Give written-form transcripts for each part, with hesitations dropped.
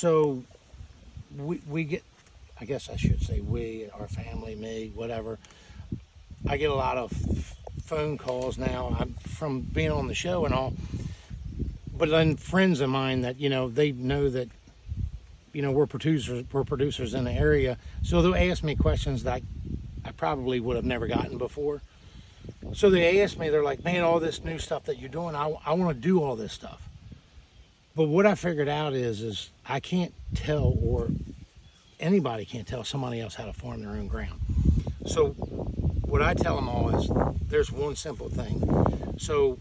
So we get, I guess I should say we, our family, me, whatever. I get a lot of phone calls now. I'm from being on the show and all, but then friends of mine that they know that we're producers in the area, so they'll ask me questions that I probably would have never gotten before. So they ask me, they're like, man, all this new stuff that you're doing, I want to do all this stuff. But what I figured out is I can't tell, or anybody can't tell somebody else how to farm their own ground. So what I tell them all is there's one simple thing. So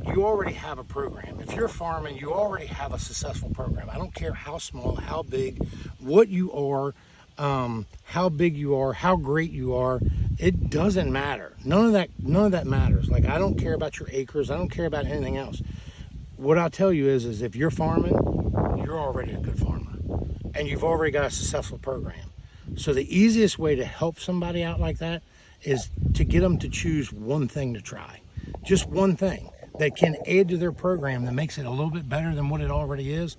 you already have a program. If you're farming, you already have a successful program. I don't care how small, how big, what you are, how big you are, how great you are. It doesn't matter. None of that matters. Like, I don't care about your acres. I don't care about anything else. What I'll tell you is if you're farming, you're already a good farmer, and you've already got a successful program. So the easiest way to help somebody out like that is to get them to choose one thing to try. Just one thing that can add to their program that makes it a little bit better than what it already is.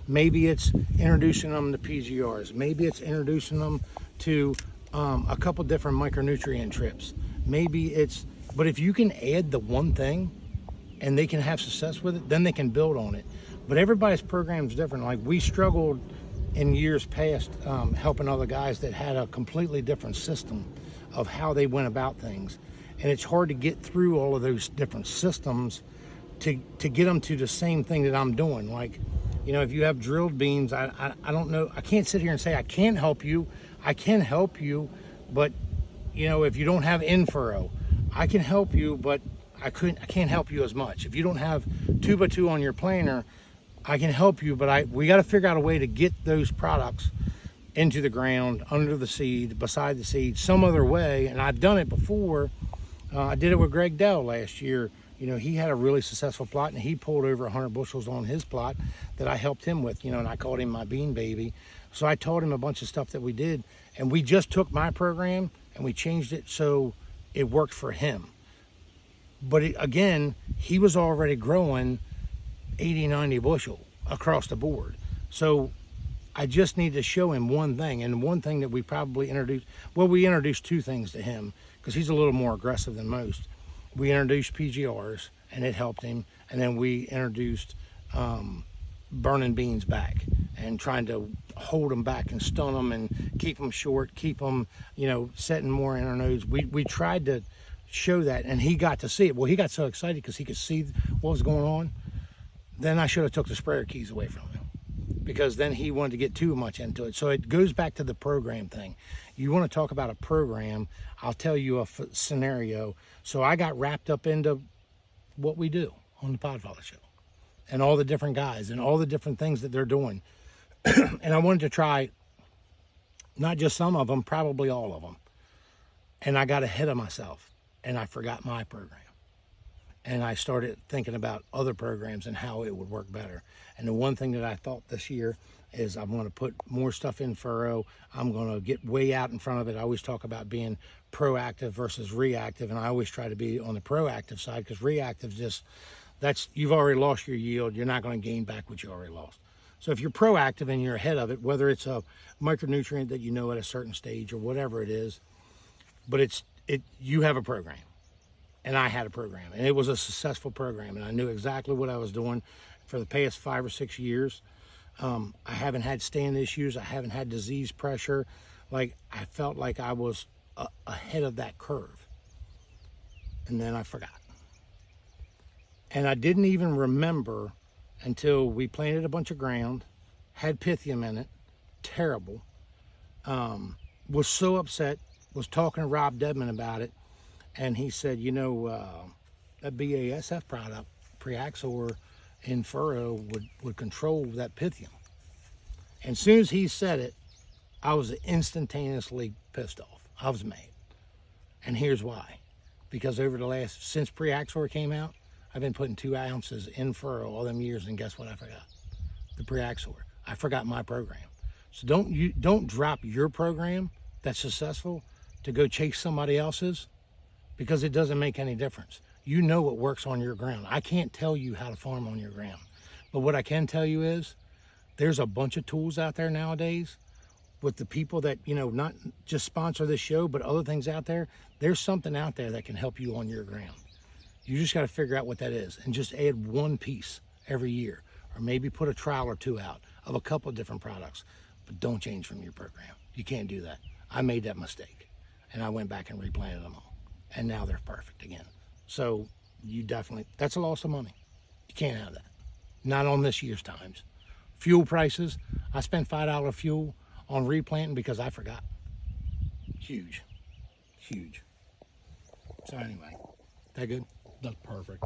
Maybe it's introducing them to PGRs. Maybe it's introducing them to a couple different micronutrient trips. But if you can add the one thing and they can have success with it, then they can build on it. But everybody's program is different. Like, we struggled in years past helping other guys that had a completely different system of how they went about things. And it's hard to get through all of those different systems to get them to the same thing that I'm doing. Like, if you have drilled beans, I don't know. I can't sit here and say I can't help you. I can help you, but if you don't have in-furrow, I can help you, but I can't help you as much. If you don't have 2x2 on your planter, I can help you, but we got to figure out a way to get those products into the ground, under the seed, beside the seed, some other way. And I've done it before. I did it with Greg Dell last year. He had a really successful plot, and he pulled over 100 bushels on his plot that I helped him with, and I called him my bean baby. So I taught him a bunch of stuff that we did, and we just took my program and we changed it so it worked for him. But again, he was already growing 80, 90 bushel across the board. So I just need to show him one thing. And one thing that we probably we introduced two things to him because he's a little more aggressive than most. We introduced PGRs and it helped him. And then we introduced burning beans back and trying to hold them back and stun them and keep them short, keep them, setting more internodes. We tried to show that, and he got to see it. Well, he got so excited because he could see what was going on. Then I should have took the sprayer keys away from him, because then he wanted to get too much into it. So it goes back to the program thing. You want to talk about a program, I'll tell you a scenario. So I got wrapped up into what we do on the Podfather show and all the different guys and all the different things that they're doing. And I wanted to try not just some of them, probably all of them. And I got ahead of myself. And I forgot my program. And I started thinking about other programs and how it would work better. And the one thing that I thought this year is I'm going to put more stuff in furrow. I'm going to get way out in front of it. I always talk about being proactive versus reactive. And I always try to be on the proactive side, because reactive you've already lost your yield. You're not going to gain back what you already lost. So if you're proactive and you're ahead of it, whether it's a micronutrient that at a certain stage or whatever it is, but you have a program, and I had a program, and it was a successful program, and I knew exactly what I was doing for the past 5 or 6 years. I haven't had stand issues. I haven't had disease pressure. Like, I felt like I was ahead of that curve, and then I forgot. And I didn't even remember until we planted a bunch of ground, had Pythium in it, terrible, was so upset, was talking to Rob Dedman about it, and he said, that BASF product, Preaxor in furrow, would control that Pythium. And as soon as he said it, I was instantaneously pissed off. I was mad. And here's why. Because since Preaxor came out, I've been putting 2 ounces in furrow all them years, and guess what I forgot? The Preaxor. I forgot my program. So don't drop your program that's successful to go chase somebody else's, because it doesn't make any difference. You know what works on your ground. I can't tell you how to farm on your ground. But what I can tell you is there's a bunch of tools out there nowadays with the people that, you know, not just sponsor this show, but other things out there. There's something out there that can help you on your ground. You just got to figure out what that is and just add one piece every year, or maybe put a trial or two out of a couple of different products, but don't change from your program. You can't do that. I made that mistake, and I went back and replanted them all, and now they're perfect again. So you definitely, that's a loss of money. You can't have that. Not on this year's times. Fuel prices, I spent $5 fuel on replanting because I forgot. Huge, huge. So anyway, that good? That's perfect.